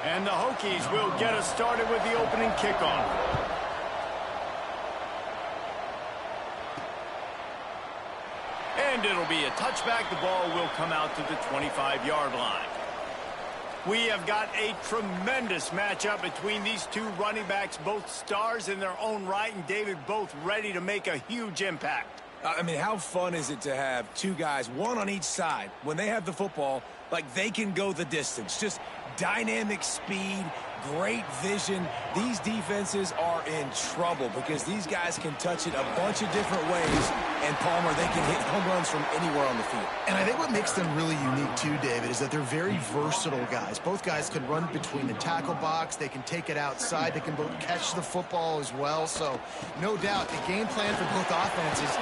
And the Hokies will get us started with the opening kickoff. And it'll be a touchback. The ball will come out to the 25-yard line. We have got a tremendous matchup between these two running backs, both stars in their own right, and David, both ready to make a huge impact. I mean, how fun is it to have two guys, one on each side, when they have the football, like they can go the distance. Just dynamic speed, great vision. These defenses are in trouble because these guys can touch it a bunch of different ways, and Palmer, they can hit home runs from anywhere on the field. And I think what makes them really unique too, David, is that they're very versatile guys. Both guys can run between the tackle box. They can take it outside. They can both catch the football as well. So no doubt the game plan for both offenses,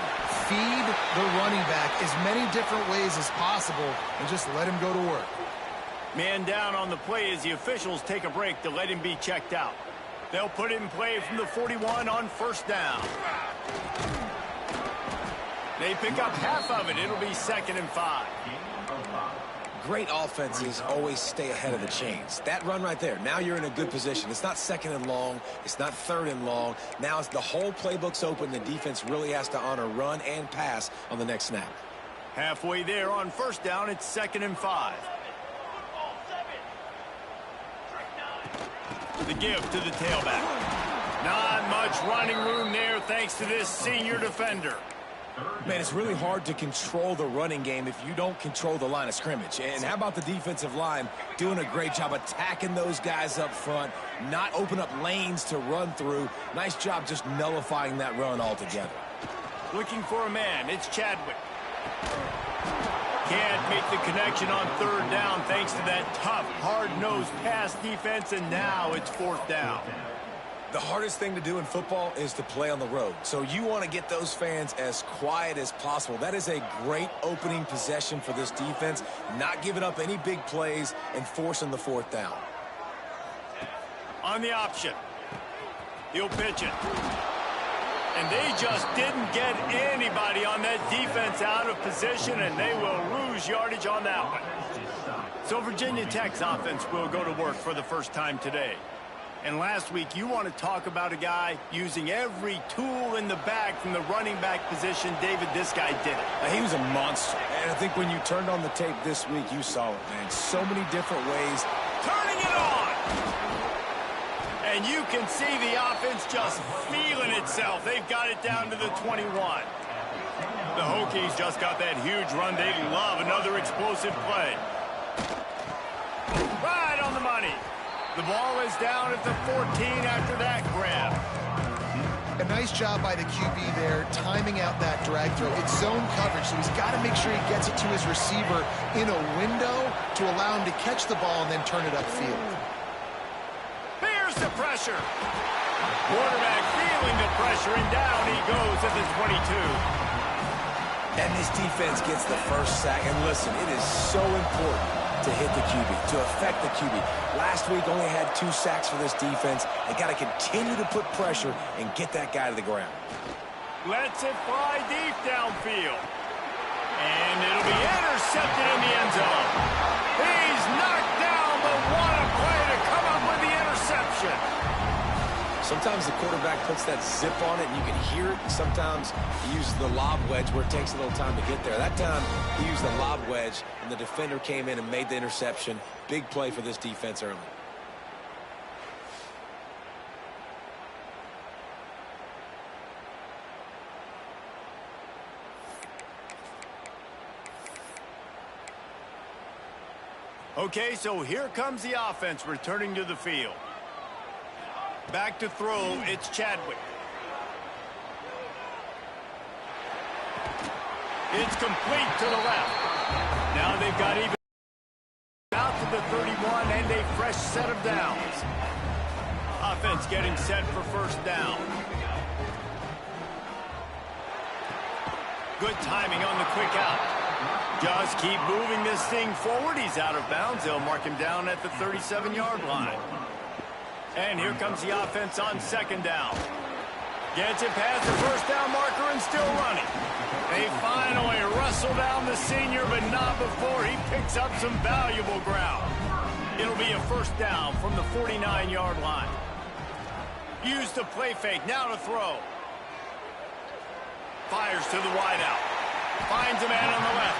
feed the running back as many different ways as possible and just let him go to work. Man down on the play as the officials take a break to let him be checked out. They'll put it in play from the 41 on first down. They pick up half of it. It'll be 2nd and 5. Great offenses always stay ahead of the chains. That run right there, now you're in a good position. It's not 2nd and long. It's not 3rd and long. Now it's the whole playbook's open. The defense really has to honor run and pass on the next snap. Halfway there on first down, it's 2nd and 5. The give to the tailback. Not much running room there thanks to this senior defender. Man, it's really hard to control the running game if you don't control the line of scrimmage. And how about the defensive line doing a great job attacking those guys up front, not open up lanes to run through. Nice job just nullifying that run altogether. Looking for a man. It's Chadwick. Can't make the connection on 3rd down thanks to that tough, hard-nosed pass defense, and now it's 4th down. The hardest thing to do in football is to play on the road. So you want to get those fans as quiet as possible. That is a great opening possession for this defense, not giving up any big plays and forcing the 4th down. On the option, he'll pitch it. And they just didn't get anybody on that defense out of position, and they will lose yardage on that one. So Virginia Tech's offense will go to work for the first time today. And last week, you want to talk about a guy using every tool in the bag from the running back position. David, this guy did it. He was a monster. And I think when you turned on the tape this week, you saw it, man. So many different ways. Turning it on! And you can see the offense just feeling itself. They've got it down to the 21. The Hokies just got that huge run. They love another explosive play. Right on the money. The ball is down at the 14 after that grab. A nice job by the QB there, timing out that drag throw. It's zone coverage, so he's got to make sure he gets it to his receiver in a window to allow him to catch the ball and then turn it upfield. Here's the pressure. Quarterback feeling the pressure, and down he goes at the 22. And this defense gets the first sack. And listen, it is so important to hit the QB, to affect the QB. Last week only had 2 sacks for this defense. They got to continue to put pressure and get that guy to the ground. Lets it fly deep downfield. And it'll be intercepted in the end zone. He's knocked down, but what a play to come up with the interception. Sometimes the quarterback puts that zip on it and you can hear it. Sometimes he uses the lob wedge where it takes a little time to get there. That time he used the lob wedge and the defender came in and made the interception. Big play for this defense early. Okay, so here comes the offense returning to the field. Back to throw, it's Chadwick. It's complete to the left. Now they've got even out to the 31 and a fresh set of downs. Offense getting set for first down. Good timing on the quick out. Just keep moving this thing forward. He's out of bounds. They'll mark him down at the 37-yard line. And here comes the offense on second down. Gets it past the first down marker and still running. They finally wrestle down the senior, but not before he picks up some valuable ground. It'll be a first down from the 49-yard line. Use the play fake, now to throw. Fires to the wideout. Finds a man on the left.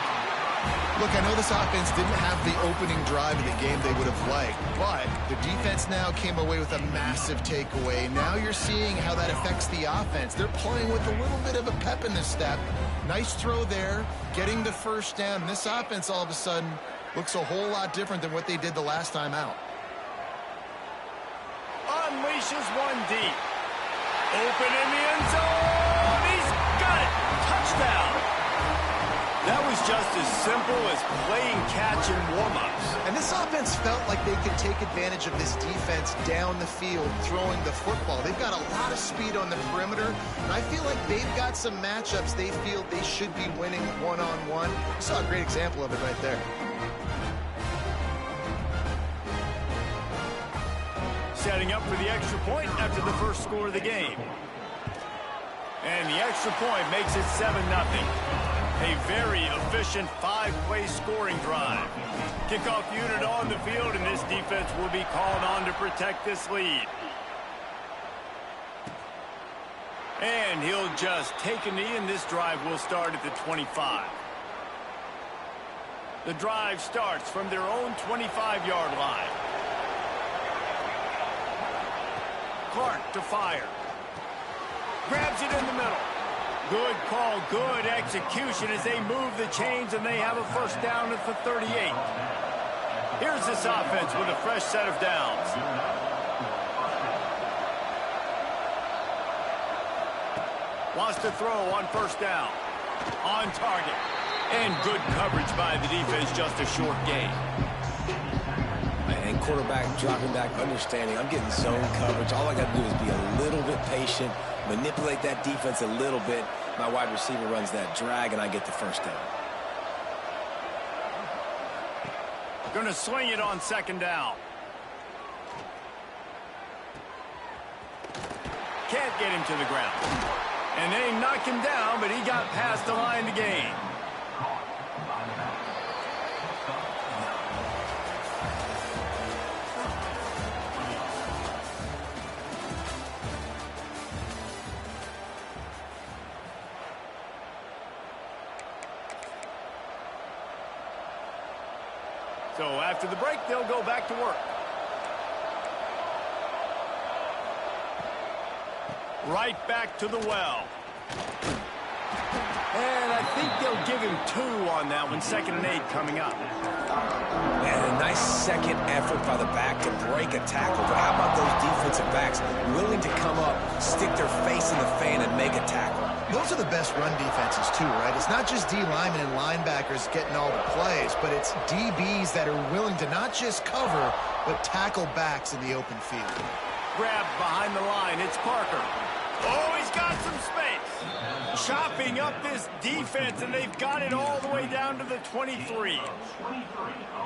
Look, I know this offense didn't have the opening drive of the game they would have liked, but the defense now came away with a massive takeaway. Now you're seeing how that affects the offense. They're playing with a little bit of a pep in the step. Nice throw there, getting the first down. This offense all of a sudden looks a whole lot different than what they did the last time out. Unleashes one deep. Open in the end zone. He's got it. Touchdown. That was just as simple as playing catch and warm-ups. And this offense felt like they could take advantage of this defense down the field, throwing the football. They've got a lot of speed on the perimeter, and I feel like they've got some matchups they feel they should be winning one-on-one. Saw a great example of it right there. Setting up for the extra point after the first score of the game. And the extra point makes it 7-0. A very efficient 5-play scoring drive. Kickoff unit on the field, and this defense will be called on to protect this lead. And he'll just take a knee, and this drive will start at the 25. The drive starts from their own 25-yard line. Clark to fire. Grabs it in the middle. Good call, good execution as they move the chains, and they have a first down at the 38. Here's this offense with a fresh set of downs. Wants to throw on first down. On target. And good coverage by the defense, just a short gain. And quarterback dropping back, understanding I'm getting zone coverage. All I got to do is be a little bit patient, manipulate that defense a little bit. My wide receiver runs that drag, and I get the first down. Going to swing it on second down. Can't get him to the ground. And they knock him down, but he got past the line to gain. So after the break, they'll go back to work. Right back to the well. And I think they'll give him 2 on that one. 2nd and 8 coming up. And a nice second effort by the back to break a tackle. But how about those defensive backs willing to come up, stick their face in the fan, and make a tackle? Those are the best run defenses, too, right? It's not just D linemen and linebackers getting all the plays, but it's DBs that are willing to not just cover, but tackle backs in the open field. Grabbed behind the line. It's Parker. Oh, he's got some space. Chopping up this defense, and they've got it all the way down to the 23.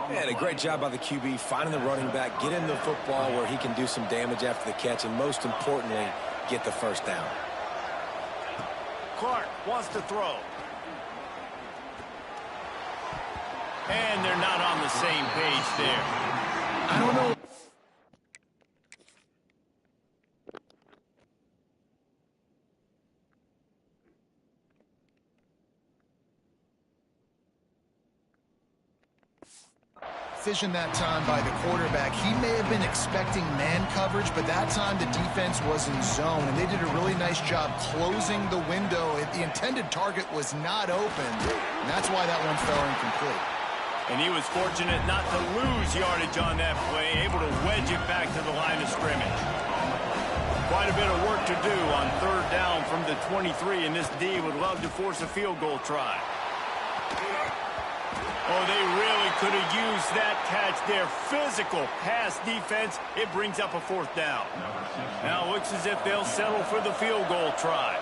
And a great job by the QB, finding the running back, get him the football where he can do some damage after the catch, and most importantly, get the first down. Clark wants to throw. And they're not on the same page there. I don't know. Decision that time by the quarterback. He may have been expecting man coverage, but that time the defense was in zone, and they did a really nice job closing the window. The intended target was not open, and that's why that one fell incomplete. And he was fortunate not to lose yardage on that play, able to wedge it back to the line of scrimmage. Quite a bit of work to do on 3rd down from the 23, and this D would love to force a field goal try. Oh, they really could have used that catch there. Physical pass defense. It brings up a 4th down. Now it looks as if they'll settle for the field goal try.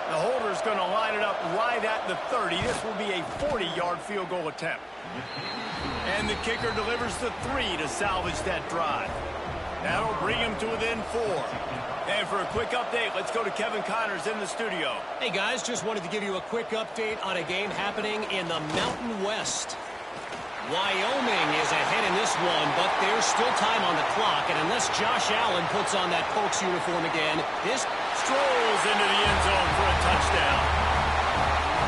The holder's going to line it up right at the 30. This will be a 40-yard field goal attempt. And the kicker delivers the 3 to salvage that drive. That'll bring him to within 4. And for a quick update, let's go to Kevin Connors in the studio. Hey, guys, just wanted to give you a quick update on a game happening in the Mountain West. Wyoming is ahead in this one, but there's still time on the clock, and unless Josh Allen puts on that Pokes uniform again, this strolls into the end zone for a touchdown.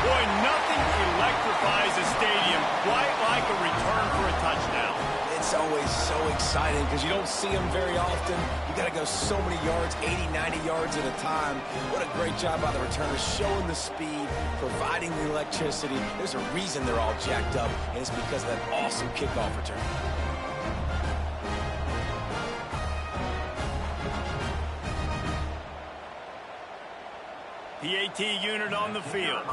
Boy, nothing electrifies a stadium quite like a return for a touchdown. It's always so exciting because you don't see them very often. You got to go so many yards, 80, 90 yards at a time. What a great job by the returners, showing the speed, providing the electricity. There's a reason they're all jacked up, and it's because of that awesome kickoff return. The AT unit on the field.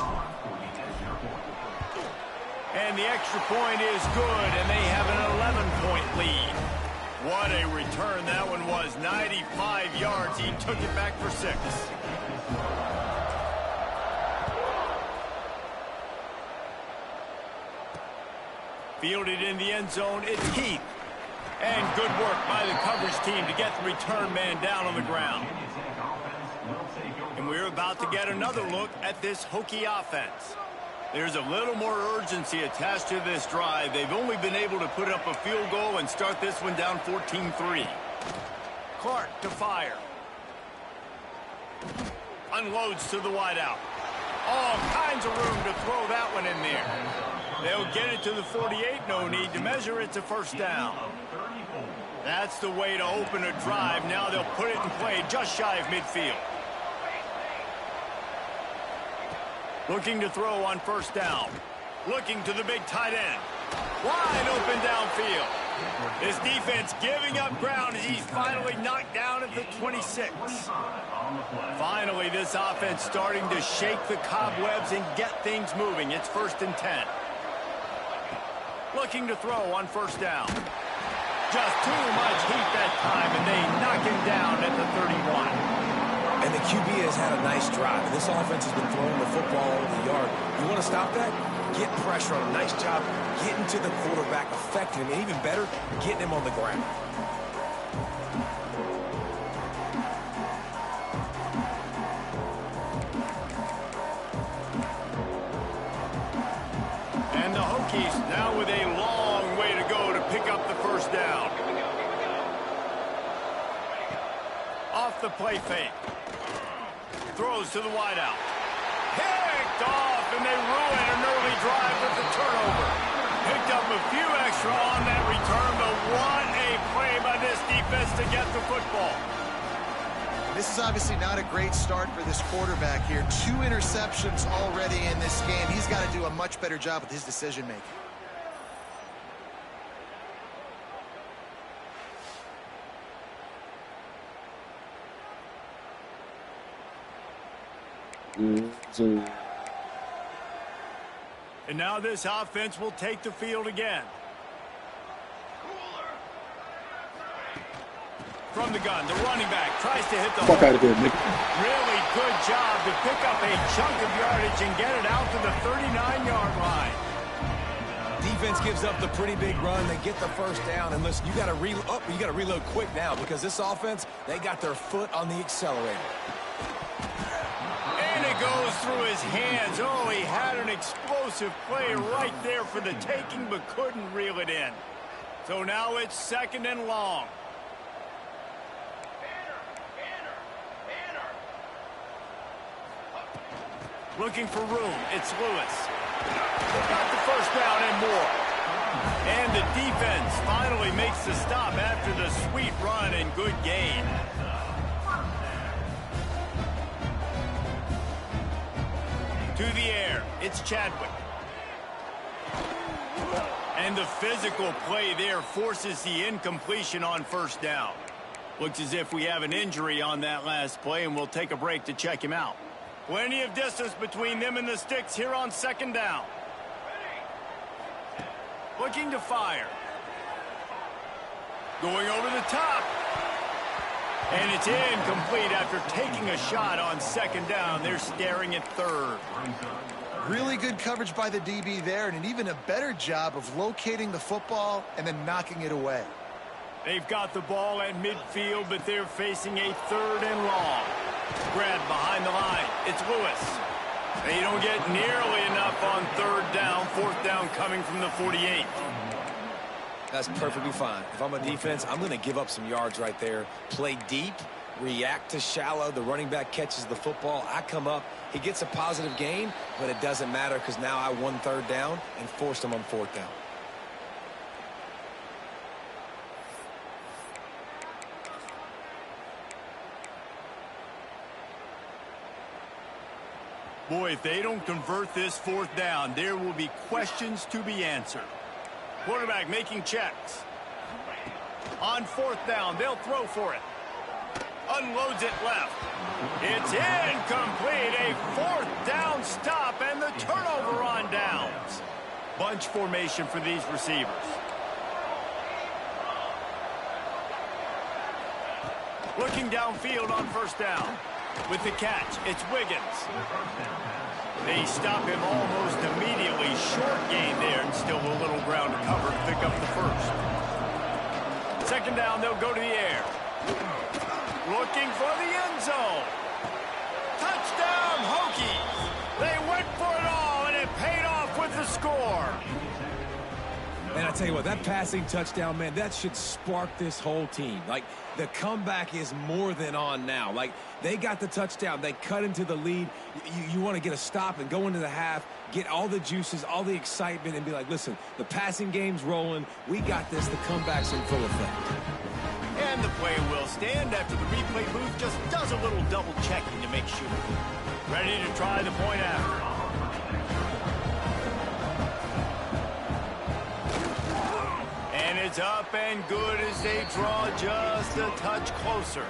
And the extra point is good, and they have an 11-point lead. What a return that one was. 95 yards. He took it back for 6. Fielded in the end zone, it's Heath. And good work by the coverage team to get the return man down on the ground. And we're about to get another look at this Hokie offense. There's a little more urgency attached to this drive. They've only been able to put up a field goal and start this one down 14-3. Clark to fire. Unloads to the wideout. All kinds of room to throw that one in there. They'll get it to the 48. No need to measure. It's a first down. That's the way to open a drive. Now they'll put it in play just shy of midfield. Looking to throw on first down. Looking to the big tight end. Wide open downfield. His defense giving up ground as he's finally knocked down at the 26. Finally, this offense starting to shake the cobwebs and get things moving. It's 1st and 10. Looking to throw on first down. Just too much heat that time, and they knock him down at the 31. And the QB has had a nice drive. And this offense has been throwing the football over the yard. You want to stop that? Get pressure on him. Nice job getting to the quarterback, affecting him, and even better, getting him on the ground. And the Hokies now with a long way to go to pick up the first down. Off the play fake. Throws to the wideout. Picked off, and they ruin an early drive with the turnover. Picked up a few extra on that return, but what a play by this defense to get the football. This is obviously not a great start for this quarterback here. 2 interceptions already in this game. He's got to do a much better job with his decision-making. And now this offense will take the field again. From the gun, the running back tries to hit the Fuck out of here, nigga. Really good job to pick up a chunk of yardage and get it out to the 39-yard line. Defense gives up the pretty big run. They get the first down. And listen, you got to reload quick now because this offense, they got their foot on the accelerator. And it goes through his hands. Oh, he had an explosive play right there for the taking, but couldn't reel it in. So now it's 2nd and long. Looking for room. It's Lewis. Got the first down and more. And the defense finally makes the stop after the sweet run and good gain. To the air, it's Chadwick. And the physical play there forces the incompletion on first down. Looks as if we have an injury on that last play, and we'll take a break to check him out. Plenty of distance between them and the sticks here on 2nd down. Looking to fire. Going over the top. And it's incomplete after taking a shot on 2nd down. They're staring at 3rd. Really good coverage by the DB there, and an even a better job of locating the football and then knocking it away. They've got the ball at midfield, but they're facing a 3rd and long. Grabbed behind the line. It's Lewis. They don't get nearly enough on 3rd down. 4th down coming from the 48. That's perfectly fine. If I'm a defense, I'm going to give up some yards right there. Play deep, react to shallow. The running back catches the football. I come up. He gets a positive gain, but it doesn't matter because now I won third down and forced him on fourth down. Boy, if they don't convert this fourth down, there will be questions to be answered. Quarterback making checks. On fourth down, they'll throw for it. Unloads it left. It's incomplete. A fourth down stop and the turnover on downs. Bunch formation for these receivers. Looking downfield on first down. With the catch, it's Wiggins. They stop him almost immediately. Short gain there and still a little ground to cover to pick up the first. Second down, they'll go to the air. Looking for the end zone. Touchdown, Hokies. They went for it all, and it paid off with the score. And I tell you what, that passing touchdown, man, that should spark this whole team. Like, the comeback is more than on now. Like, they got the touchdown. They cut into the lead. You want to get a stop and go into the half, get all the juices, all the excitement, and be like, listen, the passing game's rolling. We got this. The comeback's in full effect. And the play will stand after the replay booth just does a little double checking to make sure. Ready to try the point after. And it's up and good as they draw just a touch closer.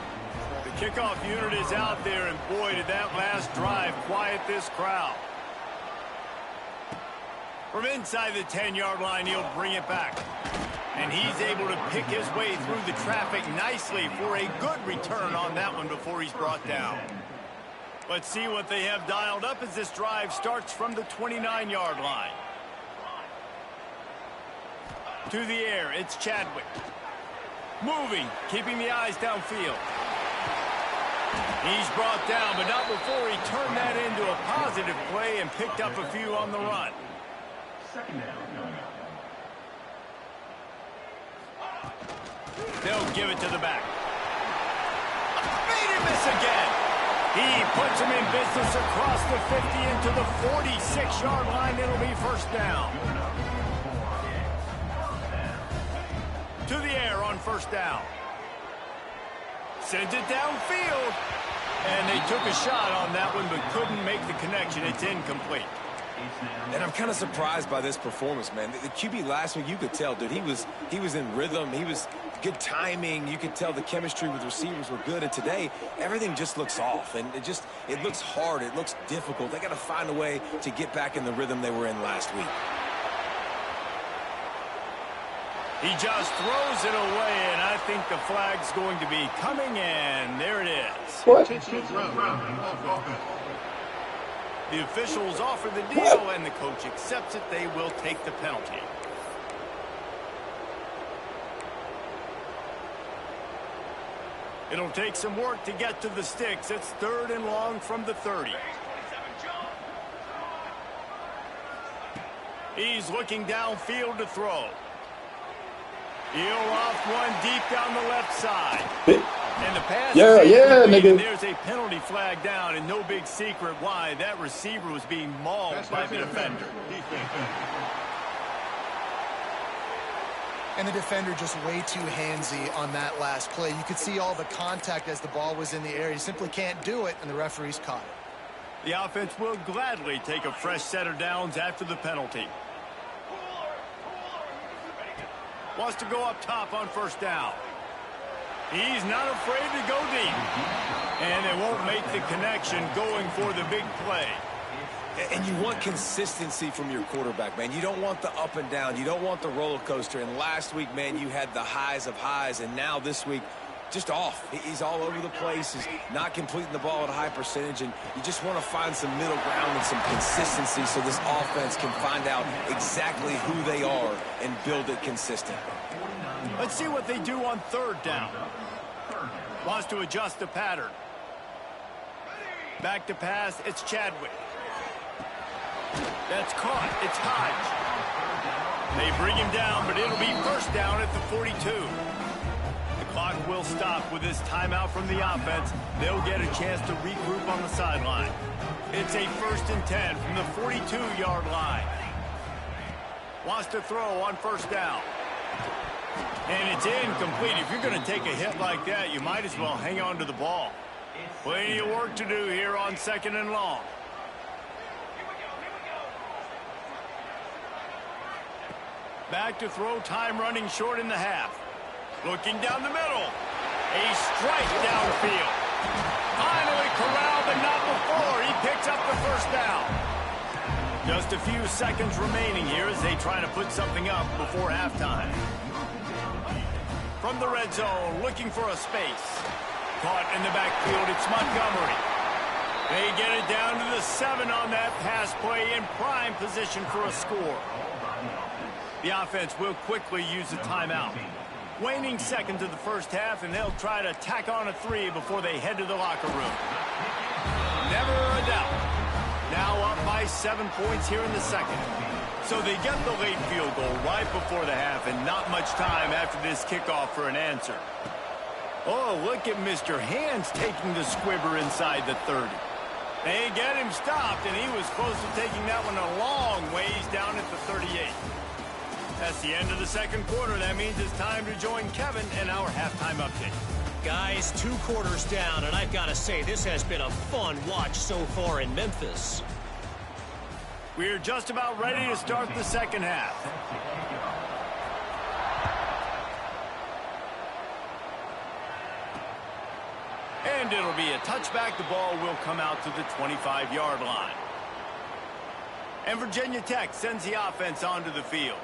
The kickoff unit is out there, and boy, did that last drive quiet this crowd. From inside the 10-yard line, he'll bring it back. And he's able to pick his way through the traffic nicely for a good return on that one before he's brought down. Let's see what they have dialed up as this drive starts from the 29-yard line. To the air, it's Chadwick. Moving, keeping the eyes downfield. He's brought down, but not before he turned that into a positive play and picked up a few on the run. They'll give it to the back. Made him miss again. He puts him in business across the 50 into the 46-yard line. It'll be first down. To the air on first down. Sends it downfield. And they took a shot on that one, but couldn't make the connection. It's incomplete. And I'm kind of surprised by this performance, man. The QB last week, you could tell, dude, he was in rhythm. He was good timing. You could tell the chemistry with receivers were good. And today, everything just looks off. And it looks hard. It looks difficult. They got to find a way to get back in the rhythm they were in last week. He just throws it away, and I think the flag's going to be coming, and there it is. What? The officials offer the deal, and the coach accepts it. They will take the penalty. It'll take some work to get to the sticks. It's third and long from the 30. He's looking downfield to throw. He'll off one deep down the left side. And the pass nigga. There's a penalty flag down, and no big secret why. That receiver was being mauled by the defender. And the defender just way too handsy on that last play. You could see all the contact as the ball was in the air. You simply can't do it, and the referees caught it. The offense will gladly take a fresh set of downs after the penalty. Wants to go up top on first down. He's not afraid to go deep. And they won't make the connection going for the big play. And you want consistency from your quarterback, man. You don't want the up and down. You don't want the roller coaster. And last week, man, you had the highs of highs. And now this week, just off. He's all over the place. He's not completing the ball at a high percentage. And you just want to find some middle ground and some consistency so this offense can find out exactly who they are and build it consistent. Let's see what they do on third down. Wants to adjust the pattern. Back to pass, it's Chadwick. That's caught. It's Hodge. They bring him down, but it'll be first down at the 42. The clock will stop with this timeout from the offense. They'll get a chance to regroup on the sideline. It's a 1st and 10 from the 42-yard line. Wants to throw on first down. And it's incomplete. If you're going to take a hit like that, you might as well hang on to the ball. Plenty of work to do here on 2nd and long. Back to throw, time running short in the half. Looking down the middle. A strike downfield. Finally corralled, but not before. He picks up the first down. Just a few seconds remaining here as they try to put something up before halftime. From the red zone, looking for a space. Caught in the backfield, it's Montgomery. They get it down to the 7 on that pass play, in prime position for a score. The offense will quickly use a timeout. Waning seconds of the first half, and they'll try to tack on a 3 before they head to the locker room. Never a doubt. Now up by 7 points here in the second. So they get the late field goal right before the half, and not much time after this kickoff for an answer. Oh, look at Mr. Hands taking the squibber inside the 30. They get him stopped, and he was close to taking that one a long ways down at the 38. That's the end of the second quarter. That means it's time to join Kevin in our halftime update. Guys, 2 quarters down, and I've got to say, this has been a fun watch so far in Memphis. We're just about ready to start the second half. And it'll be a touchback. The ball will come out to the 25-yard line. And Virginia Tech sends the offense onto the field.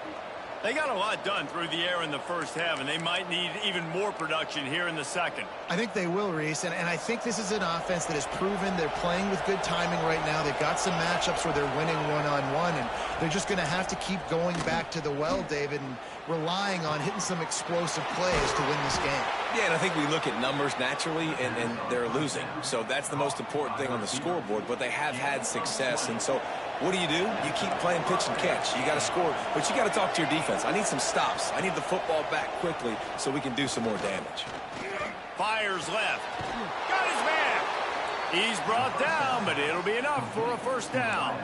They got a lot done through the air in the first half, and they might need even more production here in the second. I think they will, Reese, and I think this is an offense that has proven they're playing with good timing right now. They've got some matchups where they're winning one-on-one, and they're just going to have to keep going back to the well, David, and relying on hitting some explosive plays to win this game. Yeah, and I think we look at numbers naturally, and they're losing. So that's the most important thing on the scoreboard, but they have had success. And so what do? You keep playing pitch and catch. You got to score, but you got to talk to your defense. I need some stops. I need the football back quickly so we can do some more damage. Fires left. Got his man. He's brought down, but it'll be enough for a first down.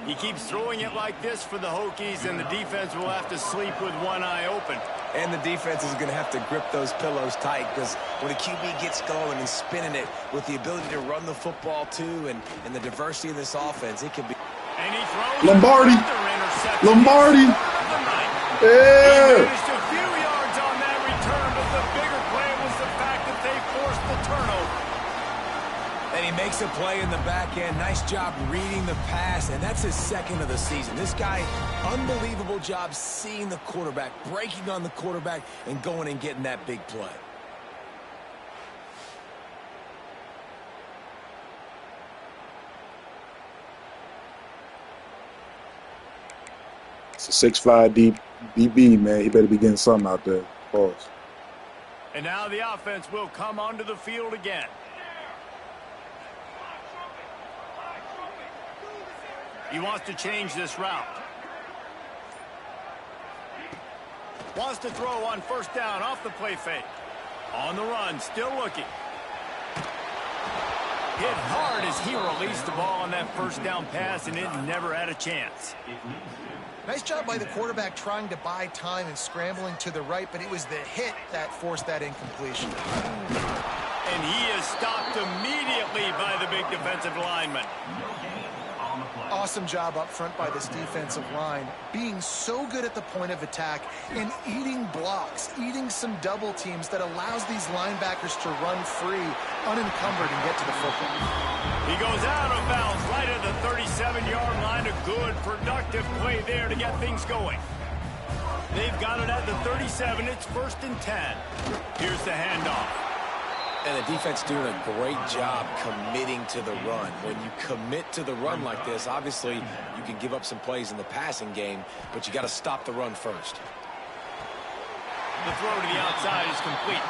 He keeps throwing it like this for the Hokies, and the defense will have to sleep with one eye open. And the defense is going to have to grip those pillows tight, because when a QB gets going and spinning it with the ability to run the football too, and the diversity of this offense, it can be. And he throws Lombardi. Lombardi. Yeah. He managed a few yards on that return, but the bigger play was the fact that they forced the turnover. And he makes a play in the back end. Nice job reading the pass, and that's his second of the season. This guy, unbelievable job seeing the quarterback, breaking on the quarterback, and going and getting that big play. It's a 6'5" DB, man. He better be getting something out there. Pause. And now the offense will come onto the field again. He wants to change this route. Wants to throw on first down off the play fake. On the run, still looking. Hit hard as he released the ball on that first down pass, and it never had a chance. Nice job by the quarterback trying to buy time and scrambling to the right, but it was the hit that forced that incompletion. And he is stopped immediately by the big defensive lineman. Awesome job up front by this defensive line, being so good at the point of attack and eating blocks, eating some double teams that allows these linebackers to run free, unencumbered, and get to the football. He goes out of bounds right at the 37-yard line. A good, productive play there to get things going. They've got it at the 37. It's 1st and 10. Here's the handoff. And the defense doing a great job committing to the run. When you commit to the run like this, obviously you can give up some plays in the passing game, but you got to stop the run first. The throw to the outside is complete.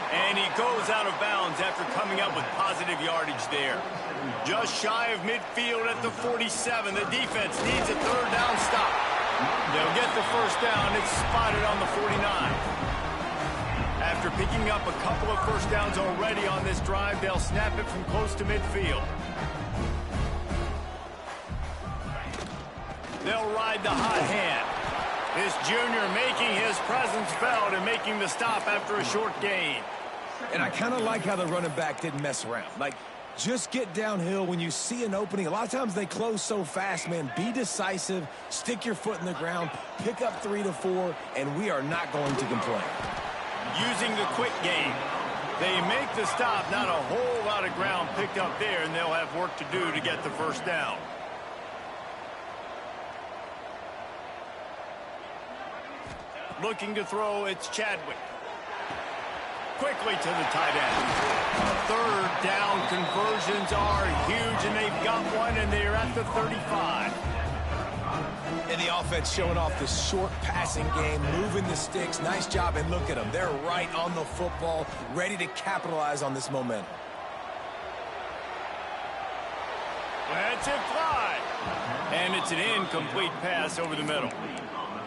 And he goes out of bounds after coming up with positive yardage there. Just shy of midfield at the 47. The defense needs a third down stop. They'll get the first down. It's spotted on the 49. After picking up a couple of first downs already on this drive, they'll snap it from close to midfield. They'll ride the hot hand. This junior making his presence felt and making the stop after a short gain. And I kind of like how the running back didn't mess around. Like, just get downhill when you see an opening. A lot of times they close so fast, man. Be decisive, stick your foot in the ground, pick up 3 to 4, and we are not going to complain. Using the quick game. They make the stop, not a whole lot of ground picked up there, and they'll have work to do to get the first down. Looking to throw, it's Chadwick. Quickly to the tight end. Third down conversions are huge, and they've got one, and they're at the 35. And the offense showing off the short passing game, moving the sticks. Nice job, and look at them. They're right on the football, ready to capitalize on this momentum. Let's it fly. And it's an incomplete pass over the middle.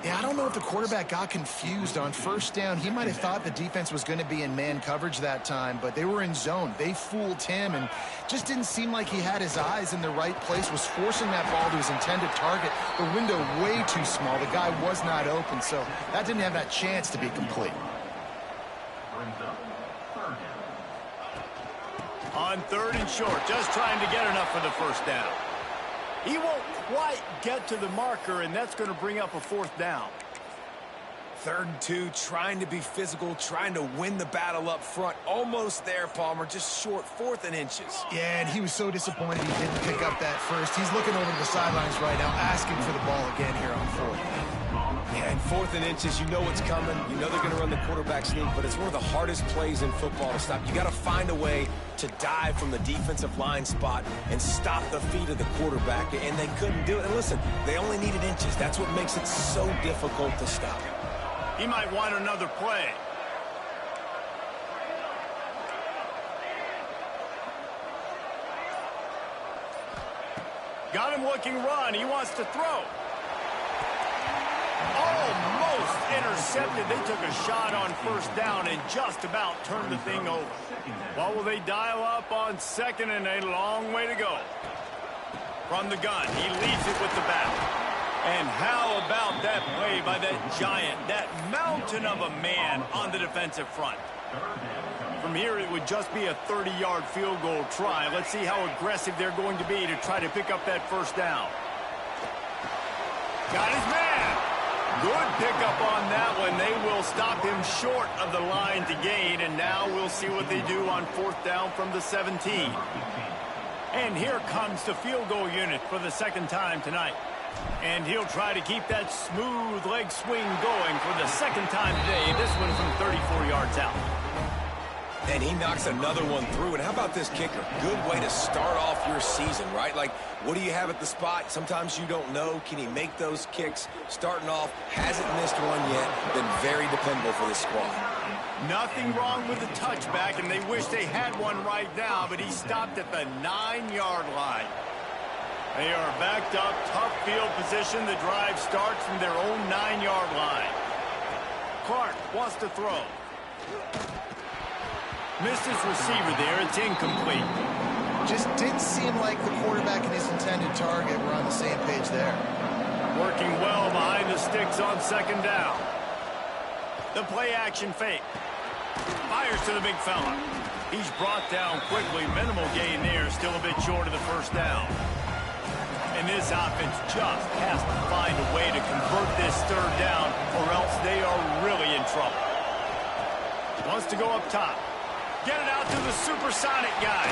Yeah, I don't know if the quarterback got confused on first down. He might have thought the defense was going to be in man coverage that time, but they were in zone. They fooled him and just didn't seem like he had his eyes in the right place, was forcing that ball to his intended target. The window way too small. The guy was not open, so that didn't have that chance to be complete. On third and short, just trying to get enough for the first down. He won't quite get to the marker, and that's going to bring up a fourth down. 3rd and 2, trying to be physical, trying to win the battle up front. Almost there, Palmer, just short, 4th and inches. Yeah, and he was so disappointed he didn't pick up that first. He's looking over to the sidelines right now, asking for the ball again here on 4th. Yeah, and 4th and inches, you know what's coming. You know they're going to run the quarterback sneak, but it's one of the hardest plays in football to stop. You got to find a way to dive from the defensive line spot and stop the feet of the quarterback, and they couldn't do it. And listen, they only needed inches. That's what makes it so difficult to stop. He might want another play. Got him looking run. He wants to throw. Almost intercepted. They took a shot on first down and just about turned the thing over. What will they dial up on 2nd and a long way to go? From the gun, he leads it with the bat. And how about that play by that giant, that mountain of a man on the defensive front? From here, it would just be a 30-yard field goal try. Let's see how aggressive they're going to be to try to pick up that first down. Got his man. Good pickup on that one. They will stop him short of the line to gain, and now we'll see what they do on 4th down from the 17. And here comes the field goal unit for the 2nd time tonight. And he'll try to keep that smooth leg swing going for the 2nd time today. This one from 34 yards out. And he knocks another one through. And how about this kicker? Good way to start off your season, right? Like, what do you have at the spot? Sometimes you don't know. Can he make those kicks? Starting off, hasn't missed one yet. Been very dependable for this squad. Nothing wrong with the touchback, and they wish they had one right now, but he stopped at the 9-yard line. They are backed up, tough field position. The drive starts from their own 9-yard line. Clark wants to throw. Missed his receiver there. It's incomplete. Just didn't seem like the quarterback and his intended target were on the same page there. Working well behind the sticks on 2nd down. The play action fake. Fires to the big fella. He's brought down quickly. Minimal gain there. Still a bit short of the first down. And this offense just has to find a way to convert this 3rd down, or else they are really in trouble. Wants to go up top. Get it out to the supersonic guy.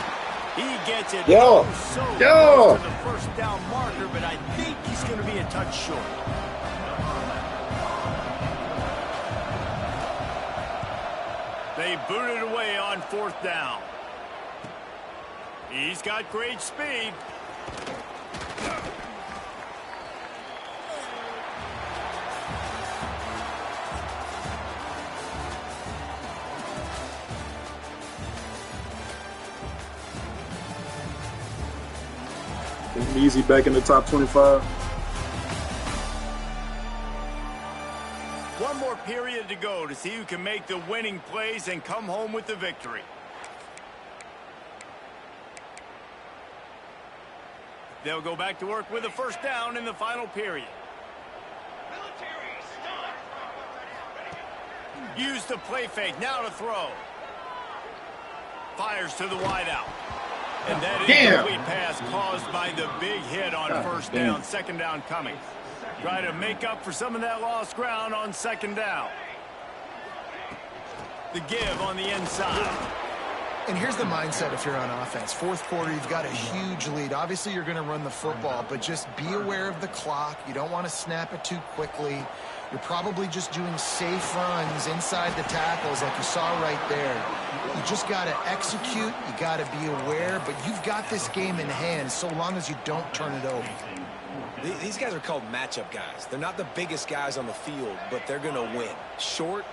He gets it so close to the first down marker, but I think he's going to be a touch short. They boot it away on 4th down. He's got great speed. Easy back in the top 25. period to go to see who can make the winning plays and come home with the victory. They'll go back to work with a first down in the final period. Use the play fake, now to throw. Fires to the wideout. And that incomplete pass caused by the big hit on first down. Second down coming. Try to make up for some of that lost ground on second down. The give on the inside. And here's the mindset if you're on offense. Fourth quarter, you've got a huge lead. Obviously, you're going to run the football, but just be aware of the clock. You don't want to snap it too quickly. You're probably just doing safe runs inside the tackles like you saw right there. You just got to execute. You got to be aware, but you've got this game in hand so long as you don't turn it over. These guys are called matchup guys. They're not the biggest guys on the field, but they're going to win. Short,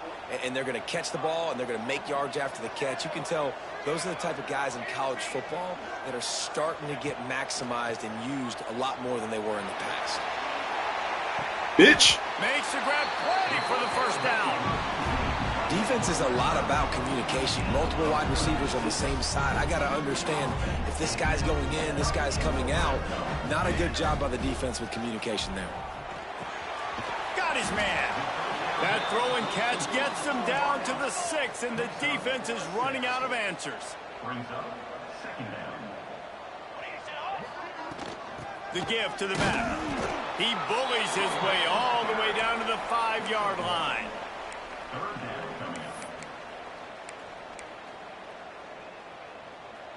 and they're going to catch the ball, and they're going to make yards after the catch. You can tell those are the type of guys in college football that are starting to get maximized and used a lot more than they were in the past. Bitch. Makes the grab plenty for the first down. Defense is a lot about communication. Multiple wide receivers on the same side. I got to understand if this guy's going in, this guy's coming out. Not a good job by the defense with communication there. Got his man. That throw and catch gets them down to the 6, and the defense is running out of answers. The give to the back. He bullies his way all the way down to the 5-yard line.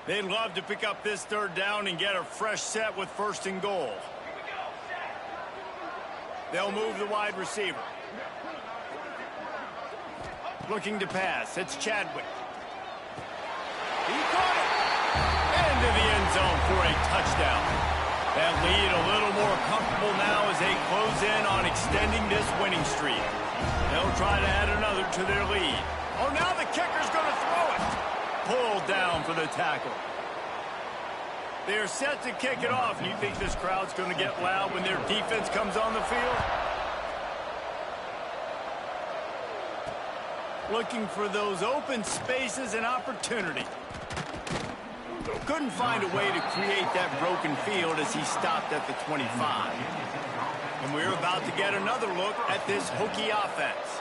They'd love to pick up this third down and get a fresh set with first and goal. They'll move the wide receiver. Looking to pass. It's Chadwick. He caught it. Into the end zone for a touchdown. That lead a little more comfortable now as they close in on extending this winning streak. They'll try to add another to their lead. Oh, now the kicker's going to throw it. Pulled down for the tackle. They're set to kick it off. You think this crowd's going to get loud when their defense comes on the field? Looking for those open spaces and opportunity. Couldn't find a way to create that broken field as he stopped at the 25. And we're about to get another look at this hooky offense.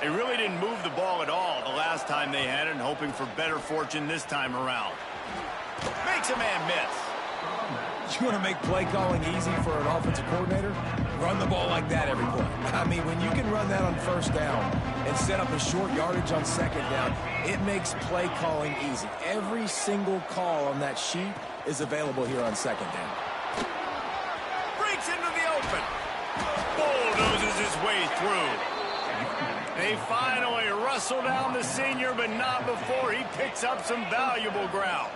They really didn't move the ball at all the last time they had it, and hoping for better fortune this time around. Makes a man miss. You want to make play calling easy for an offensive coordinator? Run the ball like that every play. I mean, when you can run that on first down and set up a short yardage on second down, it makes play calling easy. Every single call on that sheet is available here on second down. Breaks into the open. Bulldozes his way through. They finally wrestle down the senior, but not before he picks up some valuable ground.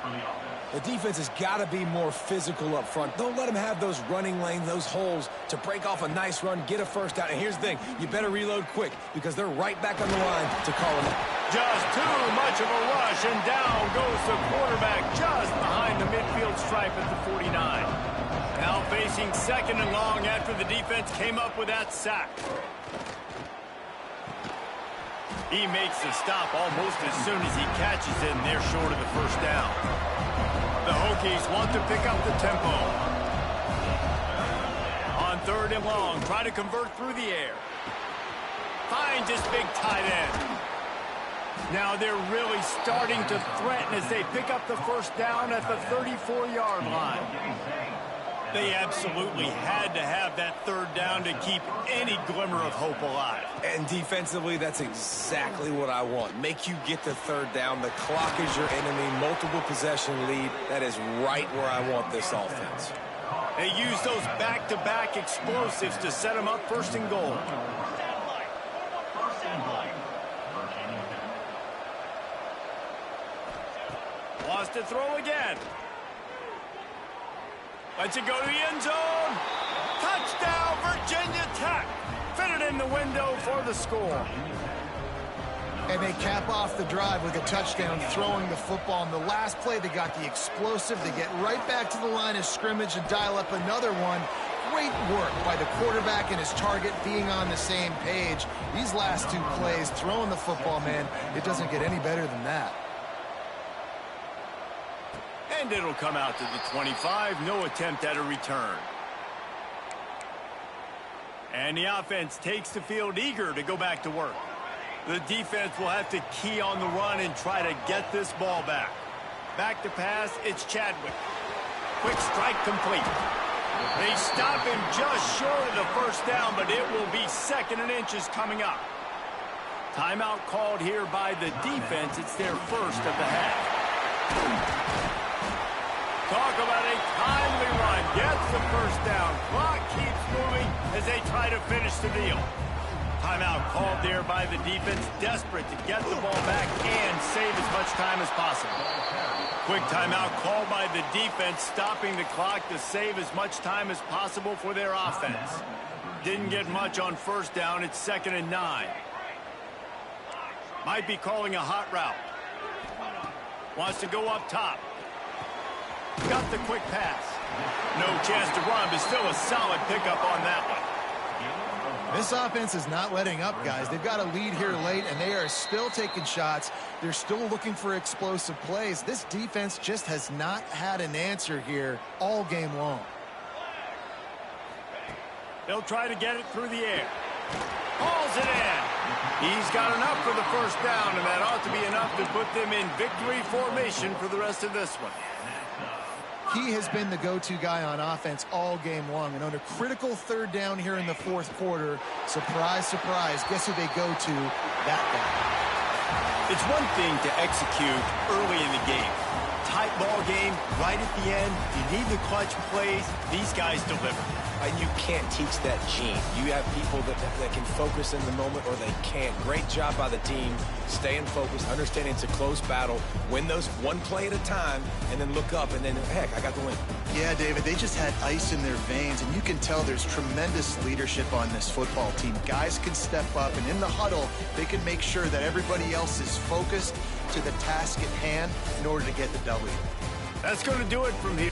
The defense has got to be more physical up front. Don't let them have those running lanes, those holes to break off a nice run, get a first down. And here's the thing, you better reload quick because they're right back on the line to call it up. Just too much of a rush, and down goes the quarterback just behind the midfield stripe at the 49. Now facing second and long after the defense came up with that sack. He makes the stop almost as soon as he catches it, and they're short of the first down. The Hokies want to pick up the tempo. On third and long, try to convert through the air. Finds his big tight end. Now they're really starting to threaten as they pick up the first down at the 34-yard line. They absolutely had to have that third down to keep any glimmer of hope alive. And defensively, that's exactly what I want. Make you get the third down. The clock is your enemy. Multiple possession lead. That is right where I want this offense. They use those back-to-back explosives to set them up first and goal. Wants to throw again. Lets it go to the end zone. Touchdown, Virginia Tech. Fitted in the window for the score. And they cap off the drive with a touchdown, throwing the football. On the last play, they got the explosive. They get right back to the line of scrimmage and dial up another one. Great work by the quarterback and his target being on the same page. These last two plays, throwing the football, man, it doesn't get any better than that. And it'll come out to the 25. No attempt at a return. And the offense takes the field eager to go back to work. The defense will have to key on the run and try to get this ball back. Back to pass, it's Chadwick. Quick strike complete. They stop him just short of the first down, but it will be 2nd and inches coming up. Timeout called here by the defense. It's their first of the half. Talk about a timely run. Gets the first down. Clock keeps moving as they try to finish the deal. Timeout called there by the defense, desperate to get the ball back and save as much time as possible. Quick timeout called by the defense, stopping the clock to save as much time as possible for their offense. Didn't get much on first down. It's 2nd and 9. Might be calling a hot route. Wants to go up top. Got the quick pass. No chance to run, but still a solid pickup on that one. This offense is not letting up, guys. They've got a lead here late, and they are still taking shots. They're still looking for explosive plays. This defense just has not had an answer here all game long. They'll try to get it through the air. Hauls it in. He's got enough for the first down, and that ought to be enough to put them in victory formation for the rest of this one. He has been the go-to guy on offense all game long. And on a critical 3rd down here in the 4th quarter, surprise, surprise, guess who they go to? That guy. It's one thing to execute early in the game. Tight ball game, right at the end. You need the clutch plays. These guys deliver. You can't teach that gene. You have people that can focus in the moment or they can't. Great job by the team, staying focused, understanding it's a close battle, win those one play at a time, and then look up, and then, heck, I got the win. Yeah, David, they just had ice in their veins, and you can tell there's tremendous leadership on this football team. Guys can step up, and in the huddle, they can make sure that everybody else is focused to the task at hand in order to get the W. That's going to do it from here.